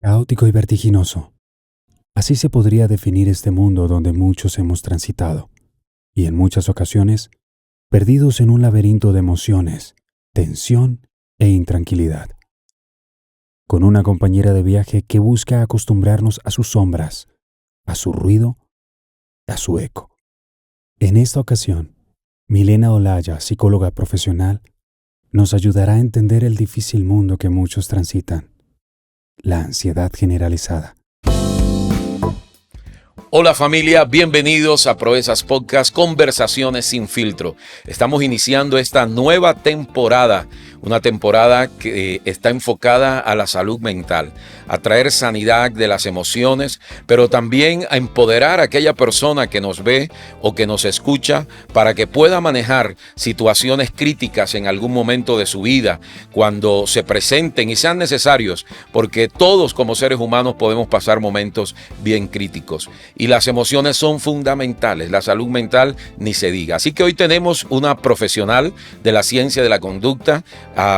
Caótico y vertiginoso. Así se podría definir este mundo donde muchos hemos transitado, y en muchas ocasiones, perdidos en un laberinto de emociones, tensión e intranquilidad. Con una compañera de viaje que busca acostumbrarnos a sus sombras, a su ruido, a su eco. En esta ocasión, Milena Olaya, psicóloga profesional, nos ayudará a entender el difícil mundo que muchos transitan, la ansiedad generalizada. Hola familia, bienvenidos a Proezas Podcast, Conversaciones sin filtro. Estamos iniciando esta nueva temporada, una temporada que está enfocada a la salud mental, a traer sanidad de las emociones, pero también a empoderar a aquella persona que nos ve o que nos escucha para que pueda manejar situaciones críticas en algún momento de su vida, cuando se presenten y sean necesarios, porque todos como seres humanos podemos pasar momentos bien críticos. Y las emociones son fundamentales, la salud mental ni se diga. Así que hoy tenemos una profesional de la ciencia de la conducta,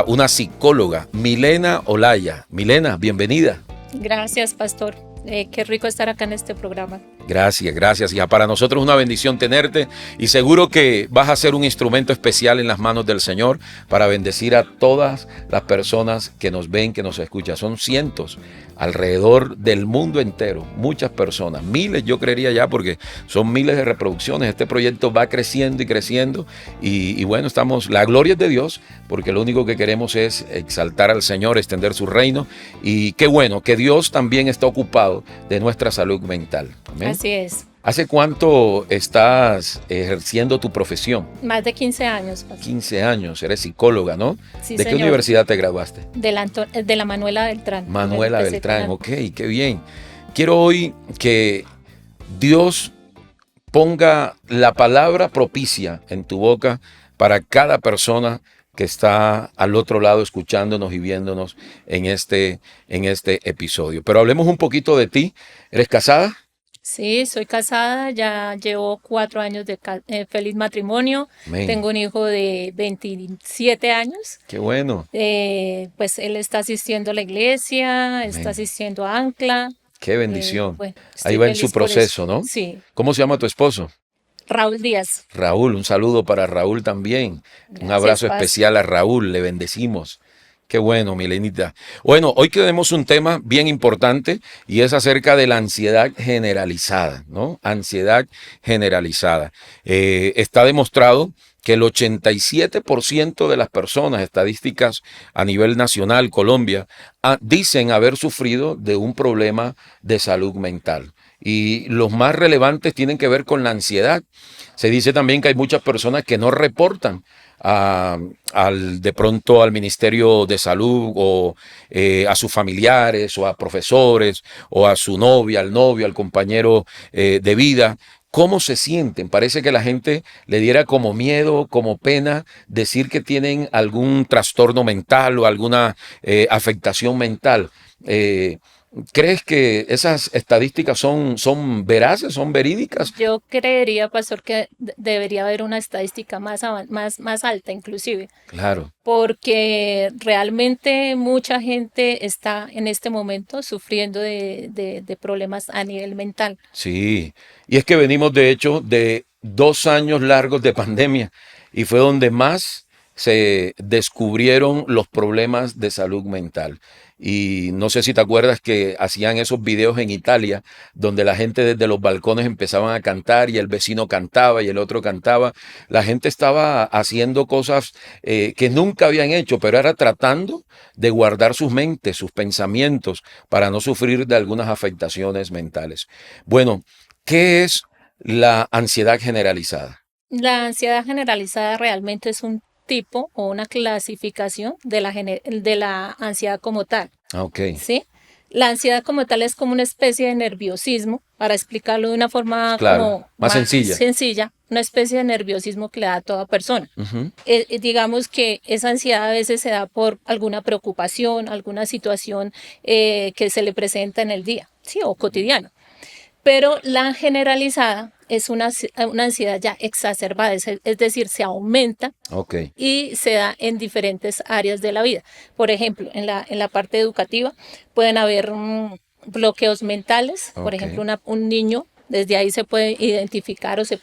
una psicóloga, Milena Olaya. Milena, bienvenida. Gracias, pastor. Qué rico estar acá en este programa. Gracias. Y para nosotros es una bendición tenerte y seguro que vas a ser un instrumento especial en las manos del Señor para bendecir a todas las personas que nos ven, que nos escuchan. Son cientos alrededor del mundo entero, muchas personas, miles yo creería ya, porque son miles de reproducciones. Este proyecto va creciendo y creciendo y bueno, la gloria es de Dios, porque lo único que queremos es exaltar al Señor, extender su reino, y qué bueno que Dios también está ocupado de nuestra salud mental. Amén. Así es. ¿Hace cuánto estás ejerciendo tu profesión? Más de 15 años, pastor. 15 años, eres psicóloga, ¿no? Sí, ¿De qué señor. universidad te graduaste? De la Manuela Beltrán. Manuela Beltrán, ok, qué bien. Quiero hoy que Dios ponga la palabra propicia en tu boca para cada persona que está al otro lado escuchándonos y viéndonos en este episodio. Pero hablemos un poquito de ti. ¿Eres casada? Sí, soy casada, ya llevo 4 años de feliz matrimonio. Amén. Tengo un hijo de 27 años. Qué bueno. Pues él está asistiendo a la iglesia, Amén. Está asistiendo a Ancla. Qué bendición. Bueno, ahí va en su proceso, ¿no? Sí. ¿Cómo se llama tu esposo? Raúl Díaz. Raúl, un saludo para Raúl también. Gracias, un abrazo Paz. especial a Raúl, le bendecimos. Qué bueno, Milenita. Bueno, hoy tenemos un tema bien importante y es acerca de la ansiedad generalizada, ¿no? Ansiedad generalizada. Está demostrado que el 87% de las personas, estadísticas a nivel nacional, Colombia, dicen haber sufrido de un problema de salud mental. Y los más relevantes tienen que ver con la ansiedad. Se dice también que hay muchas personas que no reportan de pronto al Ministerio de Salud o a sus familiares o a profesores o a su novia, al novio, al compañero de vida. ¿Cómo se sienten? Parece que la gente le diera como miedo, como pena decir que tienen algún trastorno mental o alguna afectación mental. ¿Crees que esas estadísticas son veraces, son verídicas? Yo creería, pastor, que debería haber una estadística más alta inclusive. Claro. Porque realmente mucha gente está en este momento sufriendo de problemas a nivel mental. Sí, y es que venimos de hecho de 2 años largos de pandemia y fue donde más se descubrieron los problemas de salud mental. Y no sé si te acuerdas que hacían esos videos en Italia donde la gente desde los balcones empezaban a cantar y el vecino cantaba y el otro cantaba. La gente estaba haciendo cosas que nunca habían hecho, pero era tratando de guardar sus mentes, sus pensamientos, para no sufrir de algunas afectaciones mentales. Bueno, ¿qué es la ansiedad generalizada? La ansiedad generalizada realmente es un tipo o una clasificación de la ansiedad como tal. Ok. ¿Sí? La ansiedad como tal es como una especie de nerviosismo, para explicarlo de una forma Claro, como más sencilla. una especie de nerviosismo que le da a toda persona. Ujú. Digamos que esa ansiedad a veces se da por alguna preocupación, alguna situación que se le presenta en el día, ¿sí? O cotidiano. Pero la generalizada es una ansiedad ya exacerbada, es decir, se aumenta Ok, y se da en diferentes áreas de la vida. Por ejemplo, en la parte educativa pueden haber bloqueos mentales. Por ok. ejemplo, un niño, desde ahí se puede identificar o Sí,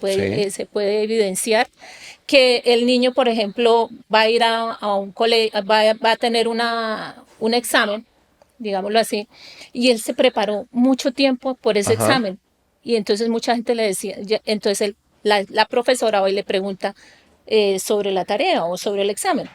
se puede evidenciar que el niño, por ejemplo, va a ir a un colegio, va a tener un examen, digámoslo así, y él se preparó mucho tiempo por ese ajá. examen. Y entonces mucha gente le decía, entonces la profesora hoy le pregunta sobre la tarea o sobre el examen,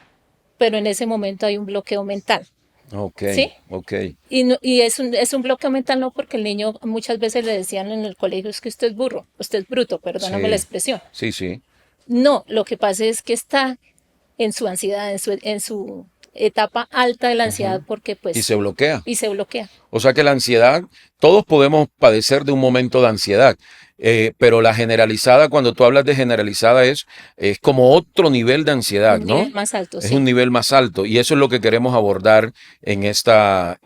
pero en ese momento hay un bloqueo mental, Ok, ¿sí? ok. Y es un bloqueo mental no porque el niño muchas veces le decían en el colegio es que usted es burro, usted es bruto, perdóname la Sí, expresión. sí, sí. No, lo que pasa es que está en su ansiedad, en su etapa alta de la ansiedad Ujú. porque Y pues, se bloquea. y se bloquea. O sea que la ansiedad, todos podemos padecer de un momento de ansiedad, pero la generalizada, cuando tú hablas de generalizada, es como otro nivel de ansiedad, Un ¿no? nivel más alto, Es un sí. nivel más alto y eso es lo que queremos abordar en este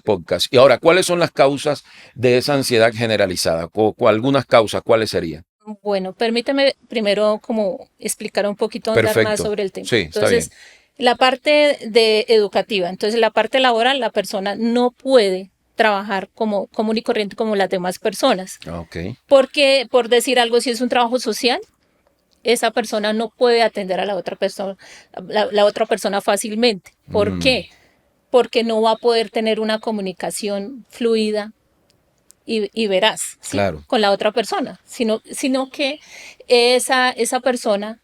podcast. Y ahora, ¿cuáles son las causas de esa ansiedad generalizada? Algunas causas, ¿cuáles serían? Bueno, permítame primero como explicar un poquito, ahondar más Perfecto. sobre el tema. Sí, está Entonces, bien. la parte de educativa, entonces la parte laboral, la persona no puede trabajar como común y corriente como las demás personas. Ok. Porque, por decir algo, si es un trabajo social, esa persona no puede atender a la otra persona fácilmente. ¿Por Mm, qué? Porque no va a poder tener una comunicación fluida y veraz, ¿sí? claro. Con la otra persona, sino que esa persona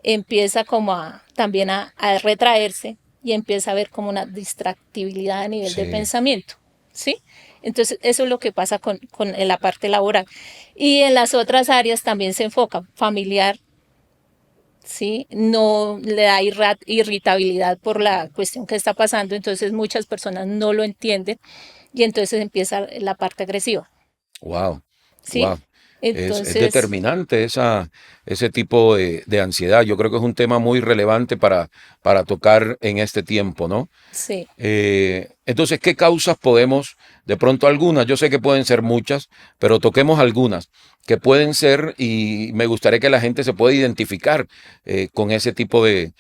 empieza como también a retraerse y empieza a ver como una distractibilidad a nivel de Sí, pensamiento, ¿sí? Entonces, eso es lo que pasa con la parte laboral. Y en las otras áreas también se enfoca familiar, ¿sí? No le da irritabilidad por la cuestión que está pasando, entonces muchas personas no lo entienden y entonces empieza la parte agresiva, wow, ¿sí? wow. Es Entonces, determinante ese tipo de ansiedad. Yo creo que es un tema muy relevante para tocar en este tiempo, ¿no? sí, Entonces, ¿qué causas podemos, de pronto algunas, yo sé que pueden ser muchas, pero toquemos algunas que pueden ser y me gustaría que la gente se pueda identificar con ese tipo de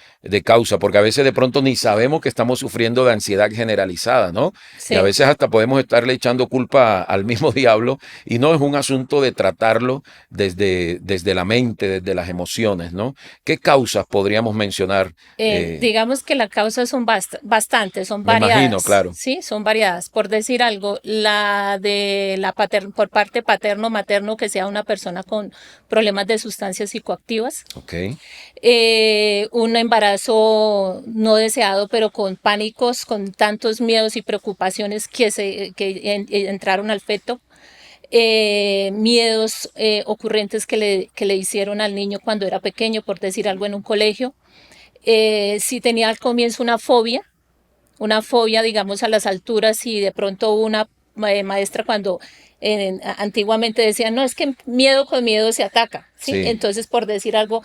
causa, porque a veces de pronto ni sabemos que estamos sufriendo de ansiedad generalizada, ¿no? Y a sí. veces hasta podemos estarle echando culpa al mismo diablo y no es un asunto de tratarlo desde la mente, desde las emociones, ¿no? ¿Qué causas podríamos mencionar? Digamos que las causas son bastantes, son Me imagino, variadas, claro. ¿sí? Son variadas. Por decir algo, la de por parte paterno-materno, que sea una persona con problemas de sustancias psicoactivas, Ok, un embarazo no deseado, pero con pánicos, con tantos miedos y preocupaciones que entraron al feto, miedos ocurrentes que le hicieron al niño cuando era pequeño, por decir algo, en un colegio. Si tenía al comienzo una fobia, digamos, a las alturas y de pronto una maestra cuando antiguamente decían, no, es que miedo con miedo se ataca, ¿sí? sí, Entonces, por decir algo,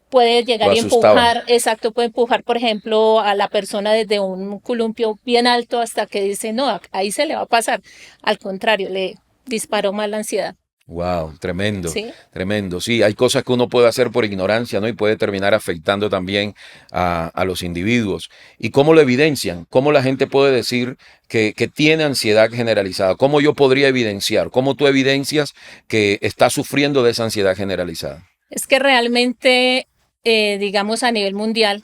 puede lo llegar y asustaban. empujar, exacto, puede empujar, por ejemplo, a la persona desde un columpio bien alto hasta que dice, no, ahí se le va a pasar. Al contrario, le disparó más la ansiedad, Wow, tremendo, ¿sí? tremendo. Sí, hay cosas que uno puede hacer por ignorancia, ¿no? Y puede terminar afectando también a los individuos. ¿Y cómo lo evidencian? ¿Cómo la gente puede decir que tiene ansiedad generalizada? ¿Cómo yo podría evidenciar? ¿Cómo tú evidencias que está sufriendo de esa ansiedad generalizada? Es que realmente, digamos, a nivel mundial,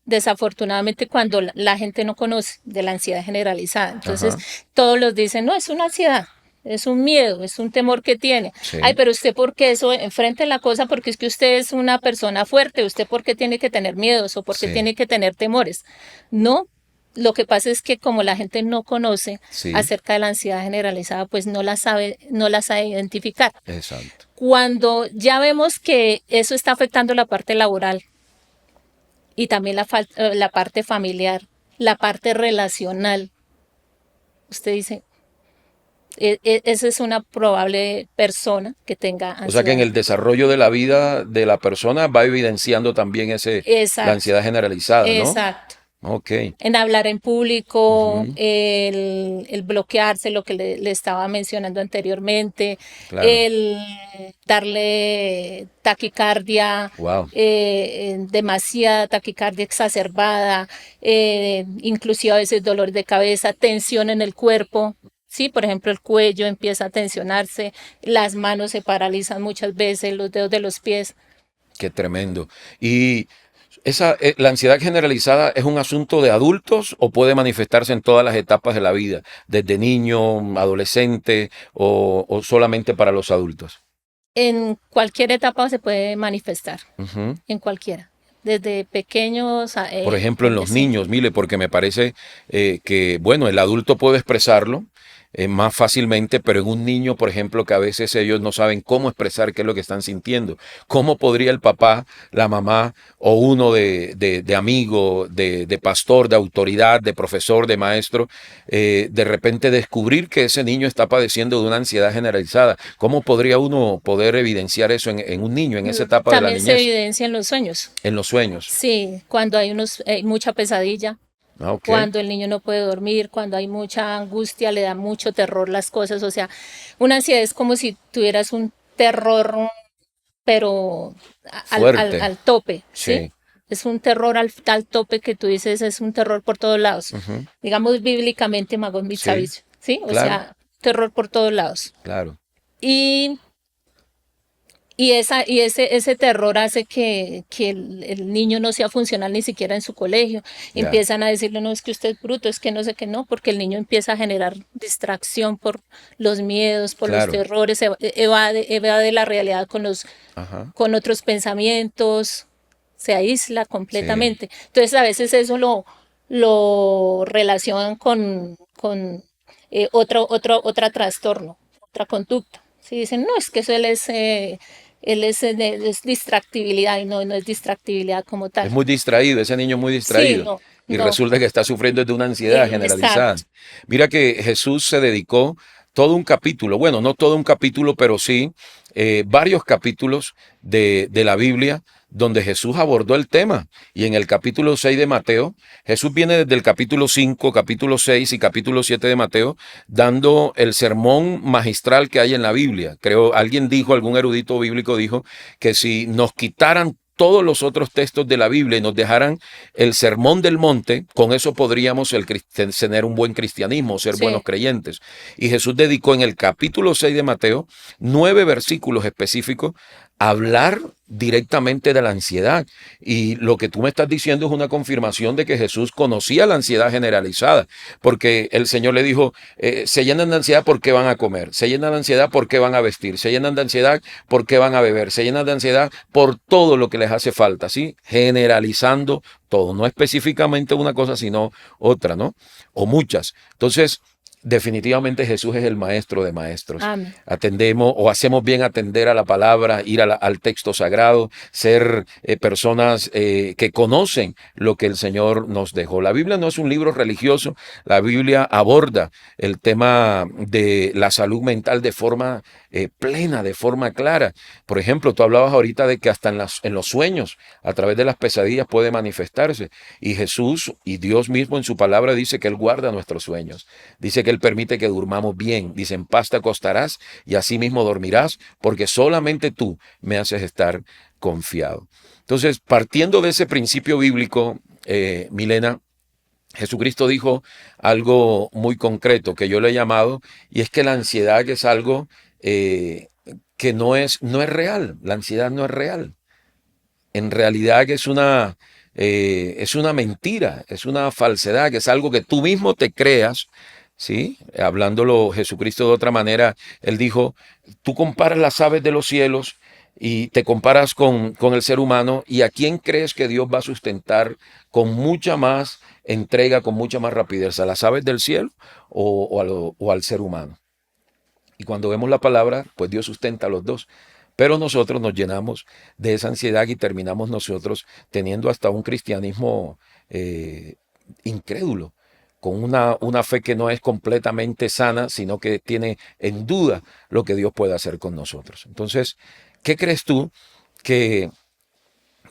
desafortunadamente cuando la gente no conoce de la ansiedad generalizada. Entonces, Ajá, todos los dicen, no, es una ansiedad, es un miedo, es un temor que tiene. Ay, sí, pero usted, ¿por qué eso? Enfrente la cosa porque es que usted es una persona fuerte, usted por qué tiene que tener miedos o por qué sí, tiene que tener temores. No, lo que pasa es que como la gente no conoce sí, acerca de la ansiedad generalizada, pues no la sabe identificar. exacto. Cuando ya vemos que eso está afectando la parte laboral, y también la parte familiar, la parte relacional. Usted dice, esa es una probable persona que tenga O sea que en ansiedad. el desarrollo de la vida de la persona va evidenciando también la Exacto, ansiedad generalizada, ¿no? exacto. Ok. En hablar en público, Ujú. el bloquearse, lo que le estaba mencionando anteriormente, Claro. el darle taquicardia, Wow. demasiada taquicardia exacerbada, inclusive a veces dolor de cabeza, tensión en el cuerpo. Sí, por ejemplo, el cuello empieza a tensionarse, las manos se paralizan muchas veces, los dedos de los pies. Qué tremendo. ¿Y la ansiedad generalizada es un asunto de adultos o puede manifestarse en todas las etapas de la vida, desde niño, adolescente o solamente para los adultos? En cualquier etapa se puede manifestar, Ujú. en cualquiera, desde pequeños a Por ejemplo, en los adolescentes. niños, mire, porque me parece que, bueno, el adulto puede expresarlo más fácilmente, pero en un niño, por ejemplo, que a veces ellos no saben cómo expresar qué es lo que están sintiendo. ¿Cómo podría el papá, la mamá o uno de amigo, de pastor, de autoridad, de profesor, de maestro, de repente descubrir que ese niño está padeciendo de una ansiedad generalizada? ¿Cómo podría uno poder evidenciar eso en un niño, en esa etapa de la También se niñez, evidencia en los sueños. en los sueños? Sí, cuando hay mucha pesadilla, Ah, ok. cuando el niño no puede dormir, cuando hay mucha angustia, le da mucho terror las cosas. O sea, una ansiedad es como si tuvieras un terror, pero Fuerte, al tope, ¿sí? sí. Es un terror al tope que tú dices, es un terror por todos lados. Ujú. Digamos bíblicamente, Magón Sí, Mitzavich, ¿sí? O claro, sea, terror por todos lados. claro. Y ese terror hace que el niño no sea funcional ni siquiera en su colegio. Ya, Empiezan a decirle, no, es que usted es bruto, es que no sé qué, no, porque el niño empieza a generar distracción por los miedos, por los claro. terrores, evade la realidad Ajá. con otros pensamientos, se aísla Sí. completamente. Entonces a veces eso lo relacionan con otra trastorno, otra conducta. Si dicen, no, es que eso es distractibilidad y no, no es distractibilidad como Es tal. muy distraído, ese niño es muy Sí, distraído. no, Y no, resulta que está sufriendo de una ansiedad generalizada. exacto. Mira que Jesús se dedicó todo un capítulo, bueno, no todo un capítulo, pero sí varios capítulos de la Biblia donde Jesús abordó el tema. Y en el capítulo 6 de Mateo, Jesús viene desde el capítulo 5, capítulo 6 y capítulo 7 de Mateo, dando el sermón magistral que hay en la Biblia. Creo, alguien dijo, algún erudito bíblico dijo, que si nos quitaran todos los otros textos de la Biblia y nos dejaran el sermón del monte, con eso podríamos tener un buen cristianismo, ser buenos Sí, creyentes. Y Jesús dedicó en el capítulo 6 de Mateo 9 versículos específicos a hablar directamente de la ansiedad. Y lo que tú me estás diciendo es una confirmación de que Jesús conocía la ansiedad generalizada, porque el Señor le dijo, se llenan de ansiedad porque van a comer, se llenan de ansiedad porque van a vestir, se llenan de ansiedad porque van a beber, se llenan de ansiedad por todo lo que les hace falta, ¿sí? Generalizando todo, no específicamente una cosa, sino otra, ¿no? O muchas. Entonces, definitivamente Jesús es el maestro de maestros. amén. Atendemos o hacemos bien atender a la palabra, ir al texto sagrado, ser personas que conocen lo que el Señor nos dejó. La Biblia no es un libro religioso, la Biblia aborda el tema de la salud mental de forma plena, de forma clara. Por ejemplo, tú hablabas ahorita de que hasta en los sueños, a través de las pesadillas puede manifestarse. Y Jesús y Dios mismo en su palabra dice que Él guarda nuestros sueños. Dice que Él permite que durmamos bien. Dice, en paz te acostarás y así mismo dormirás, porque solamente tú me haces estar confiado. Entonces, partiendo de ese principio bíblico, Milena, Jesucristo dijo algo muy concreto que yo le he llamado, y es que la ansiedad es algo que no es real. La ansiedad no es real. En realidad es una mentira, es una falsedad, que es algo que tú mismo te creas, ¿sí? Hablándolo Jesucristo de otra manera, él dijo, tú comparas las aves de los cielos y te comparas con el ser humano, ¿y a quién crees que Dios va a sustentar con mucha más entrega, con mucha más rapidez? ¿A las aves del cielo o al ser humano? Y cuando vemos la palabra, pues Dios sustenta a los dos. Pero nosotros nos llenamos de esa ansiedad y terminamos nosotros teniendo hasta un cristianismo eh, incrédulo, con una fe que no es completamente sana, sino que tiene en duda lo que Dios puede hacer con nosotros. Entonces, ¿qué crees tú que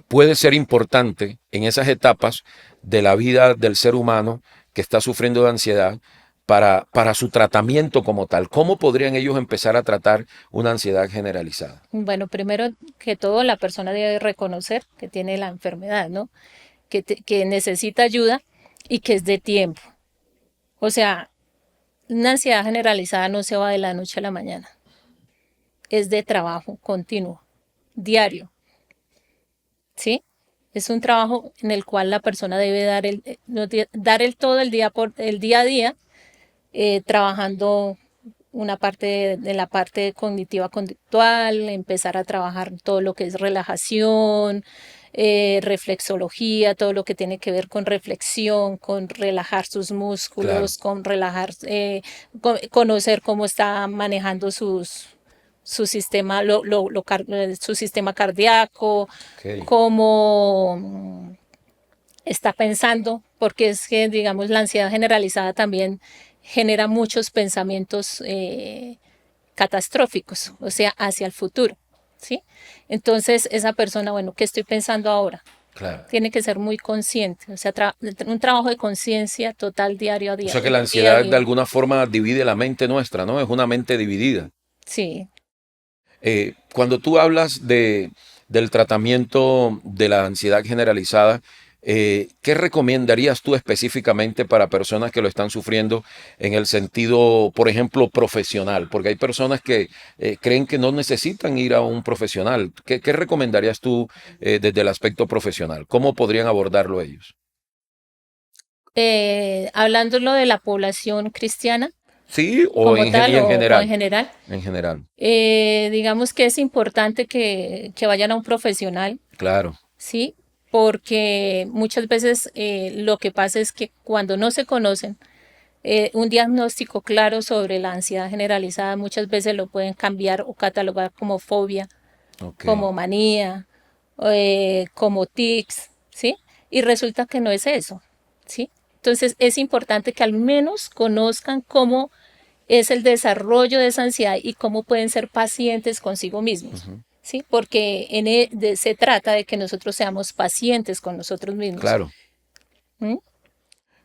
puede ser importante en esas etapas de la vida del ser humano que está sufriendo de ansiedad para su tratamiento como tal. ¿Cómo podrían ellos empezar a tratar una ansiedad generalizada? Bueno, primero que todo, la persona debe reconocer que tiene la enfermedad, ¿no? Que necesita ayuda y que es de tiempo. O sea, una ansiedad generalizada no se va de la noche a la mañana. Es de trabajo continuo, diario, ¿sí? Es un trabajo en el cual la persona debe dar el todo el día a día, trabajando una parte de la parte cognitiva conductual, empezar a trabajar todo lo que es relajación, reflexología, todo lo que tiene que ver con reflexión, con relajar sus Claro. músculos, con relajar, conocer cómo está manejando su sistema, su sistema cardíaco, Ok. cómo está pensando, porque es que, digamos, la ansiedad generalizada también genera muchos pensamientos catastróficos, o sea, hacia el futuro, ¿sí? Entonces, esa persona, bueno, ¿qué estoy pensando ahora? Claro. Tiene que ser muy consciente, o sea, un trabajo de conciencia total diario a O día, sea que la día a ansiedad de día. alguna forma divide la mente nuestra, ¿no? Es una mente dividida. Sí. Cuando tú hablas del tratamiento de la ansiedad generalizada, ¿qué recomendarías tú específicamente para personas que lo están sufriendo en el sentido, por ejemplo, profesional? Porque hay personas que creen que no necesitan ir a un profesional. ¿Qué recomendarías tú desde el aspecto profesional? ¿Cómo podrían abordarlo ellos? Hablándolo de la población cristiana Sí, como y tal en o en general. general, En general. digamos que es importante que vayan a un profesional, Claro. ¿sí? Porque muchas veces lo que pasa es que cuando no se conocen, un diagnóstico claro sobre la ansiedad generalizada muchas veces lo pueden cambiar o catalogar como fobia, Ok. como manía, como tics, ¿sí? Y resulta que no es eso, ¿sí? Entonces es importante que al menos conozcan cómo es el desarrollo de esa ansiedad y cómo pueden ser pacientes consigo mismos, Ujú. ¿sí? Porque se trata de que nosotros seamos pacientes con nosotros mismos. Claro. ¿Mm?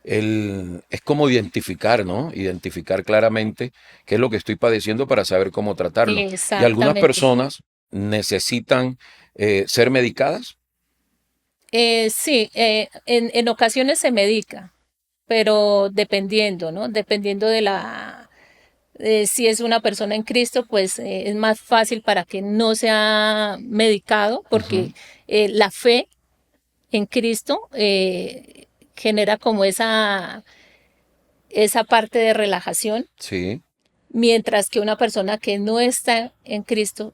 Es como identificar, ¿no? Identificar claramente qué es lo que estoy padeciendo para saber cómo tratarlo. Y algunas Exactamente. personas necesitan ser medicadas. Sí, en ocasiones se medica, pero dependiendo, ¿no? Dependiendo si es una persona en Cristo, pues es más fácil para que no sea medicado, porque Ujú. la fe en Cristo genera como esa parte de relajación, Sí, mientras que una persona que no está en Cristo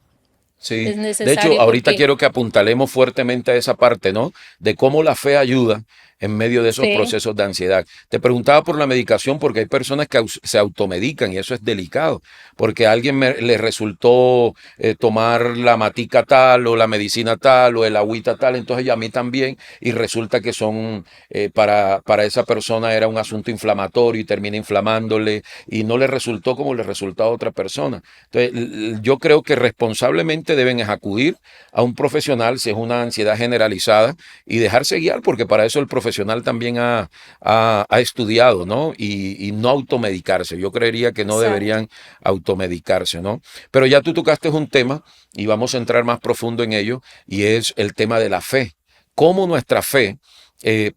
sí. es De hecho, necesario ahorita porque quiero que apuntalemos fuertemente a esa parte, ¿no? De cómo la fe ayuda en medio de esos sí, procesos de ansiedad. Te preguntaba por la medicación porque hay personas que se automedican y eso es delicado, porque a alguien le resultó tomar la matica tal o la medicina tal o el agüita tal, entonces y a mí también, y resulta que son, para esa persona era un asunto inflamatorio y termina inflamándole y no le resultó como le resultó a otra persona. Entonces, yo creo que responsablemente deben acudir a un profesional si es una ansiedad generalizada y dejarse guiar, porque para eso el profesional también ha estudiado, ¿no? Y no automedicarse. Yo creería que no exacto. deberían automedicarse, ¿no? Pero ya tú tocaste un tema y vamos a entrar más profundo en ello, y es el tema de la fe. ¿Cómo nuestra fe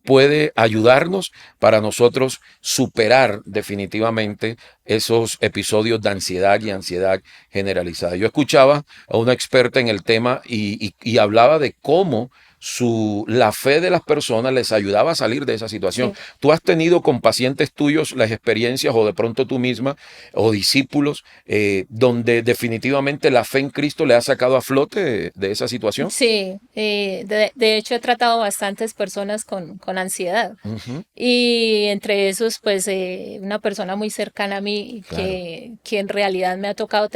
puede ayudarnos para nosotros superar definitivamente esos episodios de ansiedad y ansiedad generalizada? Yo escuchaba a una experta en el tema y hablaba de cómo la fe de las personas les ayudaba a salir de esa situación. Sí. ¿Tú has tenido con pacientes tuyos las experiencias o de pronto tú misma o discípulos donde definitivamente la fe en Cristo le ha sacado a flote de esa situación? Sí, de hecho he tratado bastantes personas con ansiedad Ujú. y entre esos pues una persona muy cercana a mí Claro, que en realidad me ha tocado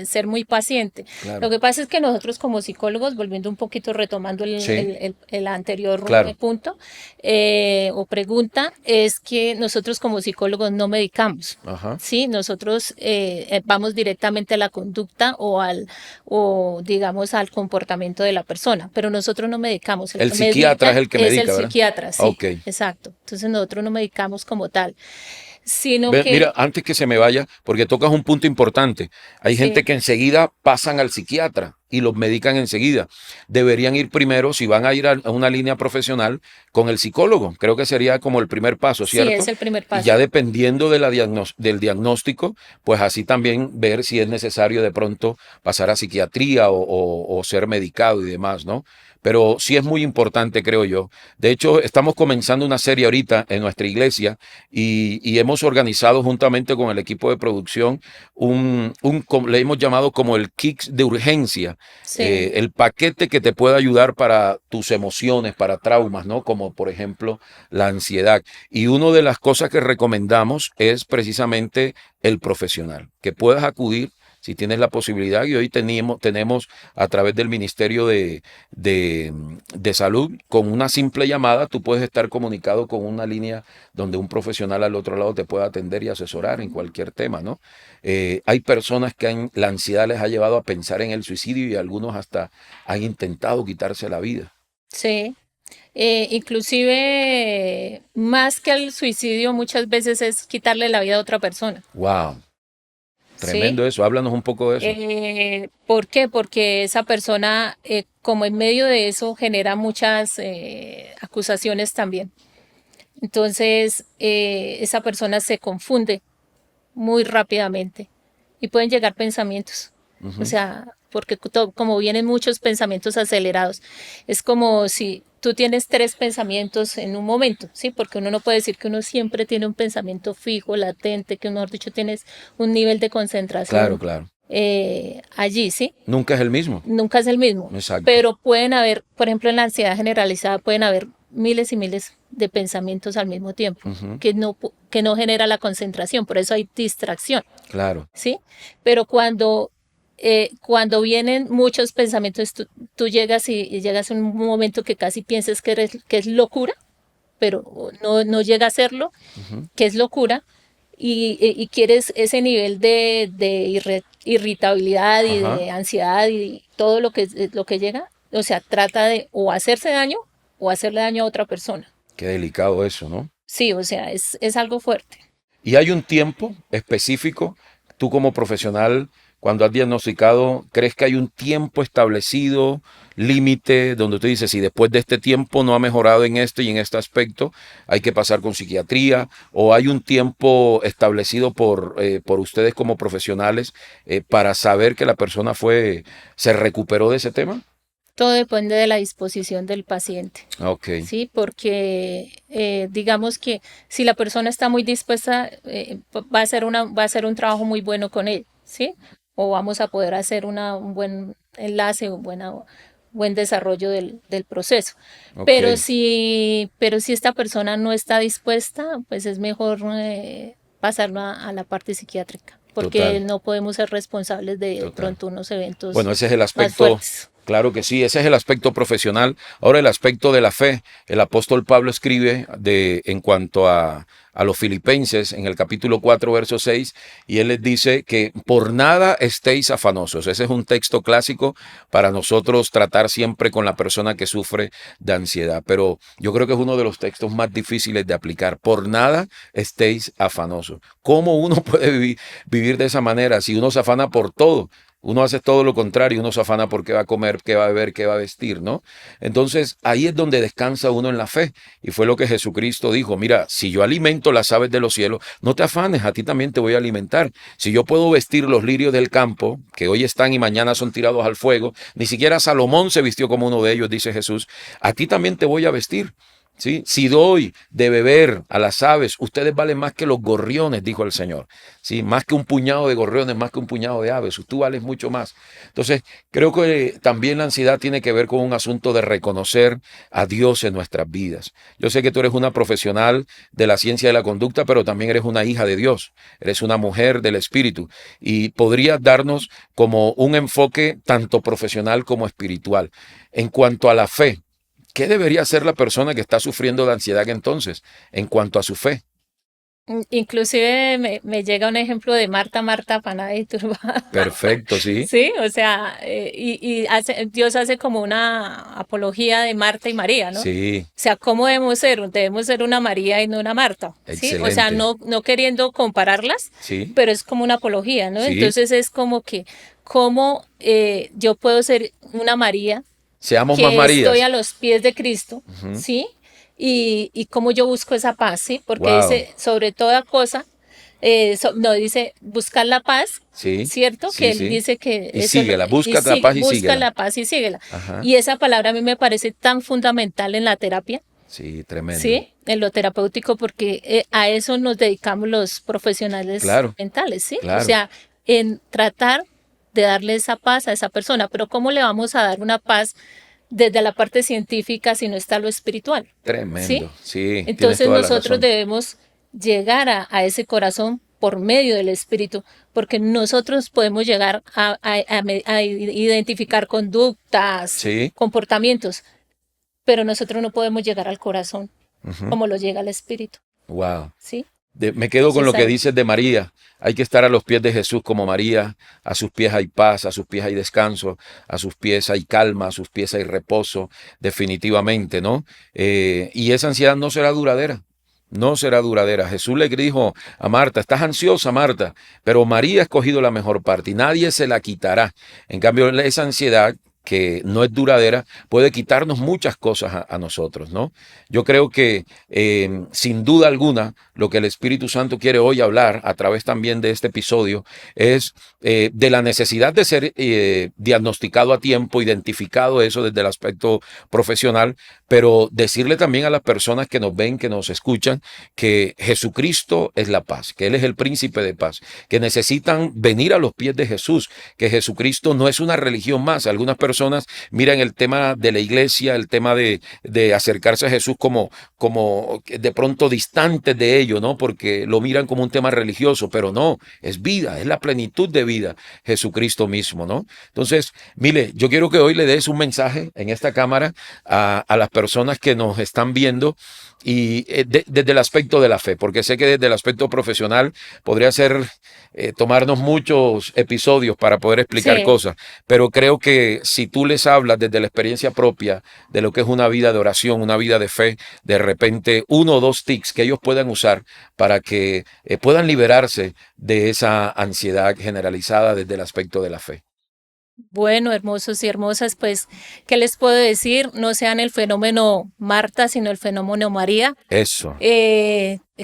ser muy paciente. Lo claro. que pasa es que nosotros como psicólogos, volviendo un poquito retomando Sí, el anterior claro. punto o pregunta, es que nosotros como psicólogos no medicamos. Ajá. Sí, nosotros vamos directamente a la conducta o digamos al comportamiento de la persona, pero nosotros no medicamos. El El que psiquiatra es medica el que es el medica, ¿verdad? psiquiatra, sí, Ok. exacto. Entonces nosotros no medicamos como tal, sino Mira, que antes que se me vaya, porque tocas un punto importante. Hay gente sí, que enseguida pasan al psiquiatra y los medican enseguida. Deberían ir primero, si van a ir a una línea profesional, con el psicólogo. Creo que sería como el primer paso, sí es ¿cierto? el primer Y paso. ya dependiendo de del diagnóstico, pues así también ver si es necesario de pronto pasar a psiquiatría o ser medicado y demás, ¿no? Pero sí es muy importante, creo yo. De hecho, estamos comenzando una serie ahorita en nuestra iglesia y hemos organizado juntamente con el equipo de producción le hemos llamado como el kit de urgencia, Sí, el paquete que te puede ayudar para tus emociones, para traumas, ¿no? Como por ejemplo la ansiedad. Y una de las cosas que recomendamos es precisamente el profesional, que puedas acudir si tienes la posibilidad, y hoy tenemos a través del Ministerio de Salud, con una simple llamada, tú puedes estar comunicado con una línea donde un profesional al otro lado te pueda atender y asesorar en cualquier tema, ¿no? Hay personas que la ansiedad les ha llevado a pensar en el suicidio y algunos hasta han intentado quitarse la vida. sí. Inclusive, más que el suicidio, muchas veces es quitarle la vida a otra persona. Wow, ¿Sí? tremendo eso. Háblanos un poco de eso. ¿Por qué? Porque esa persona, como en medio de eso, genera muchas acusaciones también. Entonces, esa persona se confunde muy rápidamente y pueden llegar pensamientos. O Ujú. sea, porque como vienen muchos pensamientos acelerados, es como si tú tienes tres pensamientos en un momento, ¿sí? Porque uno no puede decir que uno siempre tiene un pensamiento fijo, latente, que mejor dicho tienes un nivel de Claro, concentración claro. allí, ¿sí? Nunca es el mismo. Nunca es el mismo, Exacto. pero pueden haber, por ejemplo, en la ansiedad generalizada pueden haber miles y miles de pensamientos al mismo tiempo Ujú. que no genera la concentración, por eso hay distracción, Claro. ¿sí? Pero cuando vienen muchos pensamientos, tú llegas y llegas a un momento que casi piensas que es locura, pero no llega a serlo, Ujú. que es locura, y quieres ese nivel de irritabilidad y Ajá. de ansiedad y todo lo que llega, o sea, trata de o hacerse daño o hacerle daño a otra persona. Qué delicado eso, ¿no? Sí, o sea, es algo fuerte. Y hay un tiempo específico, tú como profesional, cuando has diagnosticado, ¿crees que hay un tiempo establecido, límite, donde tú dices, si después de este tiempo no ha mejorado en este y en este aspecto, hay que pasar con psiquiatría? ¿O hay un tiempo establecido por ustedes como profesionales para saber que la persona se recuperó de ese tema? Todo depende de la disposición del paciente. Ok, Sí, porque digamos que si la persona está muy dispuesta, va a ser un trabajo muy bueno con él, ¿sí? O vamos a poder hacer un buen enlace, buen desarrollo del proceso. ok, Pero si esta persona no está dispuesta, pues es mejor pasarlo a la parte psiquiátrica, porque total, no podemos ser responsables de total. pronto unos eventos Bueno, ese es el más aspecto, fuertes. claro que sí, ese es el aspecto profesional. Ahora el aspecto de la fe. El apóstol Pablo escribe en cuanto a los filipenses en el capítulo 4, verso 6, y él les dice que por nada estéis afanosos. Ese es un texto clásico para nosotros tratar siempre con la persona que sufre de ansiedad, pero yo creo que es uno de los textos más difíciles de aplicar. Por nada estéis afanosos. ¿Cómo uno puede vivir de esa manera si uno se afana por todo? Uno hace todo lo contrario, uno se afana por qué va a comer, qué va a beber, qué va a vestir, ¿no? Entonces ahí es donde descansa uno en la fe. Y fue lo que Jesucristo dijo, mira, si yo alimento las aves de los cielos, no te afanes, a ti también te voy a alimentar. Si yo puedo vestir los lirios del campo, que hoy están y mañana son tirados al fuego, ni siquiera Salomón se vistió como uno de ellos, dice Jesús, a ti también te voy a vestir. ¿Sí? Si doy de beber a las aves, ustedes valen más que los gorriones, dijo el Señor. ¿Sí? Más que un puñado de gorriones, más que un puñado de aves. Tú vales mucho más. Entonces, creo que también la ansiedad tiene que ver con un asunto de reconocer a Dios en nuestras vidas. Yo sé que tú eres una profesional de la ciencia de la conducta, pero también eres una hija de Dios. Eres una mujer del Espíritu. Y podrías darnos como un enfoque tanto profesional como espiritual. En cuanto a la fe, ¿Qué debería hacer la persona que está sufriendo de ansiedad entonces en cuanto a su fe? Inclusive me llega un ejemplo de Marta, Marta, afanada y turbada. Perfecto, sí, Sí, o sea, Dios hace como una apología de Marta y María, ¿no? O sí, sea, ¿cómo debemos ser? Debemos ser una María y no una Marta, ¿sí? O sea, excelente, no queriendo compararlas, sí, pero es como una apología, ¿no? sí. Entonces es como que, ¿cómo yo puedo ser una María Seamos más que estoy a Marías. los pies de Cristo, Ujú. ¿sí? Y cómo yo busco esa paz, ¿sí? Porque Wow, dice, sobre toda cosa, no, dice buscar la paz, sí, ¿cierto? Que sí, él sí. dice que Y eso, síguela, y busca la sí, paz y busca síguela. la paz y síguela. Ajá, Y esa palabra a mí me parece tan fundamental en la terapia, sí, tremendo. ¿sí? En lo terapéutico, porque a eso nos dedicamos los profesionales Claro, mentales, ¿sí? O claro, sea, en tratar de darle esa paz a esa persona, pero ¿cómo le vamos a dar una paz desde la parte científica si no está lo espiritual? ¿Sí? tremendo. Sí, tienes Entonces toda la nosotros razón. debemos llegar a ese corazón por medio del Espíritu, porque nosotros podemos llegar a identificar conductas, Sí, comportamientos, pero nosotros no podemos llegar al corazón ujú, como lo llega el Espíritu, wow. ¿sí? Me quedo con lo Entonces que ahí, dices de María. Hay que estar a los pies de Jesús como María. A sus pies hay paz, a sus pies hay descanso, a sus pies hay calma, a sus pies hay reposo, definitivamente, ¿no? Y esa ansiedad no será duradera. No será duradera. Jesús le dijo a Marta, estás ansiosa, Marta, pero María ha escogido la mejor parte y nadie se la quitará. En cambio, esa ansiedad que no es duradera, puede quitarnos muchas cosas a nosotros, ¿no? Yo creo que sin duda alguna, lo que el Espíritu Santo quiere hoy hablar a través también de este episodio es de la necesidad de ser diagnosticado a tiempo, identificado eso desde el aspecto profesional, pero decirle también a las personas que nos ven, que nos escuchan, que Jesucristo es la paz, que Él es el príncipe de paz, que necesitan venir a los pies de Jesús, que Jesucristo no es una religión más. Algunas personas miran el tema de la iglesia, el tema de acercarse a Jesús como de pronto distantes de ello, ¿no? Porque lo miran como un tema religioso, pero no, es vida, es la plenitud de vida, Jesucristo mismo, ¿no? Entonces, mire, yo quiero que hoy le des un mensaje en esta cámara a las personas que nos están viendo y desde el aspecto de la fe, porque sé que desde el aspecto profesional podría ser tomarnos muchos episodios para poder explicar sí. cosas, pero creo que si tú les hablas desde la experiencia propia de lo que es una vida de oración, una vida de fe, de repente uno o dos tics que ellos puedan usar para que puedan liberarse de esa ansiedad generalizada desde el aspecto de la fe. Bueno, hermosos y hermosas, pues, ¿qué les puedo decir? No sean el fenómeno Marta, sino el fenómeno María. Eso,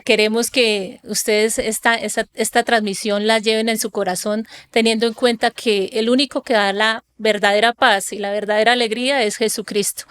Queremos que ustedes esta transmisión la lleven en su corazón, teniendo en cuenta que el único que da la verdadera paz y la verdadera alegría es Jesucristo.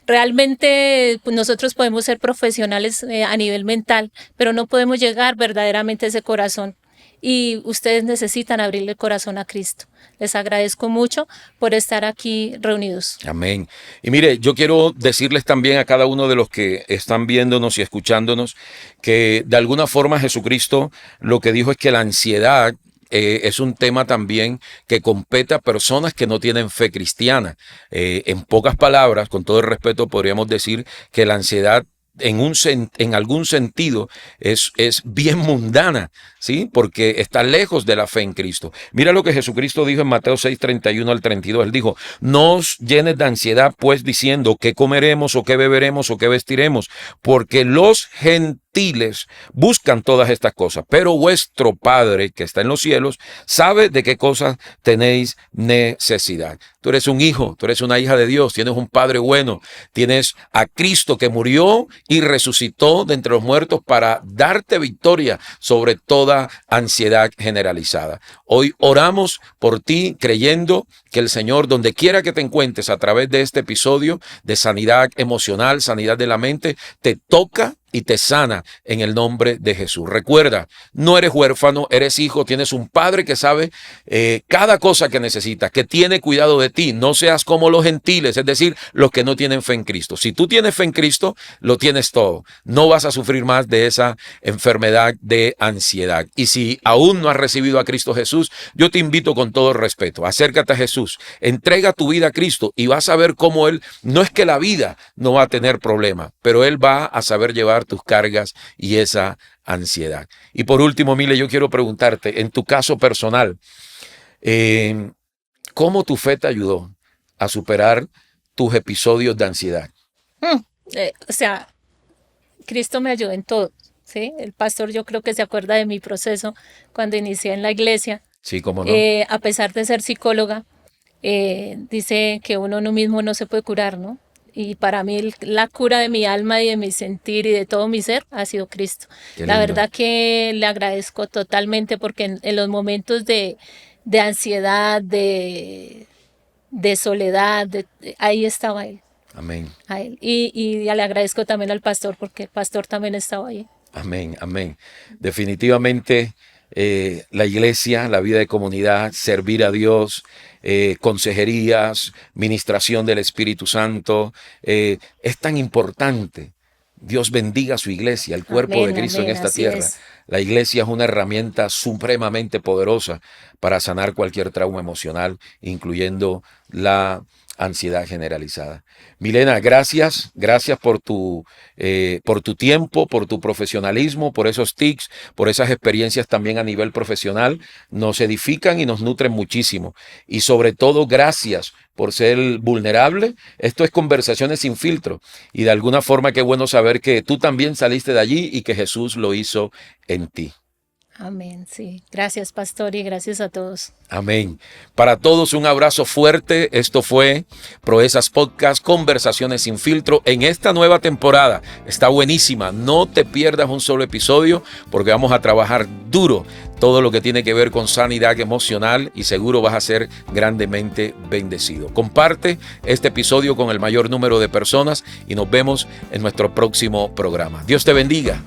Realmente pues, nosotros podemos ser profesionales a nivel mental, pero no podemos llegar verdaderamente a ese corazón. Y ustedes necesitan abrirle el corazón a Cristo. Les agradezco mucho por estar aquí reunidos. amén. Y mire, yo quiero decirles también a cada uno de los que están viéndonos y escuchándonos que de alguna forma Jesucristo lo que dijo es que la ansiedad es un tema también que compete a personas que no tienen fe cristiana. En pocas palabras, con todo el respeto, podríamos decir que la ansiedad en algún sentido es bien mundana, ¿sí? Porque está lejos de la fe en Cristo. Mira lo que Jesucristo dijo en Mateo 6:31 al 32. Él dijo, no os llenes de ansiedad, pues diciendo qué comeremos o qué beberemos o qué vestiremos, porque los gentiles buscan todas estas cosas, pero vuestro Padre que está en los cielos sabe de qué cosas tenéis necesidad. Tú eres un hijo, tú eres una hija de Dios, tienes un Padre bueno, tienes a Cristo que murió y resucitó de entre los muertos para darte victoria sobre toda ansiedad generalizada. Hoy oramos por ti creyendo que el Señor, donde quiera que te encuentres a través de este episodio de sanidad emocional, sanidad de la mente, te toca y te sana en el nombre de Jesús. Recuerda, no eres huérfano, eres hijo, tienes un padre que sabe cada cosa que necesitas, que tiene cuidado de ti. No seas como los gentiles, es decir, los que no tienen fe en Cristo. Si tú tienes fe en Cristo, lo tienes todo. No vas a sufrir más de esa enfermedad de ansiedad. Y si aún no has recibido a Cristo Jesús, yo te invito con todo respeto, acércate a Jesús, entrega tu vida a Cristo y vas a ver cómo Él, no es que la vida no va a tener problema, pero Él va a saber llevar tus cargas y esa ansiedad. Y por último, Mile, yo quiero preguntarte, en tu caso personal, ¿cómo tu fe te ayudó a superar tus episodios de ansiedad? O sea, Cristo me ayudó en todo, ¿sí? El pastor yo creo que se acuerda de mi proceso cuando inicié en la iglesia. Sí, cómo no. A pesar de ser psicóloga, dice que uno mismo no se puede curar, ¿no? Y para mí la cura de mi alma y de mi sentir y de todo mi ser ha sido Cristo. Qué La lindo. verdad que le agradezco totalmente porque en los momentos de ansiedad, de soledad, ahí estaba Él. Amén. A Él. Y le agradezco también al pastor porque el pastor también estaba ahí. Amén, amén. Definitivamente la iglesia, la vida de comunidad, servir a Dios, consejerías, ministración del Espíritu Santo, es tan importante. Dios bendiga a su iglesia, el cuerpo Amén, de Cristo amén, en esta así tierra. es. La iglesia es una herramienta supremamente poderosa para sanar cualquier trauma emocional, incluyendo la ansiedad generalizada. Milena, gracias por tu tiempo, por tu profesionalismo, por esos tips, por esas experiencias también a nivel profesional. Nos edifican y nos nutren muchísimo. Y sobre todo, gracias por ser vulnerable. Esto es Conversaciones sin filtro. Y de alguna forma, qué bueno saber que tú también saliste de allí y que Jesús lo hizo en ti. Amén, sí. Gracias, pastor, y gracias a todos. Amén. Para todos un abrazo fuerte. Esto fue Proezas Podcast, Conversaciones sin filtro en esta nueva temporada. Está buenísima. No te pierdas un solo episodio porque vamos a trabajar duro todo lo que tiene que ver con sanidad emocional y seguro vas a ser grandemente bendecido. Comparte este episodio con el mayor número de personas y nos vemos en nuestro próximo programa. Dios te bendiga.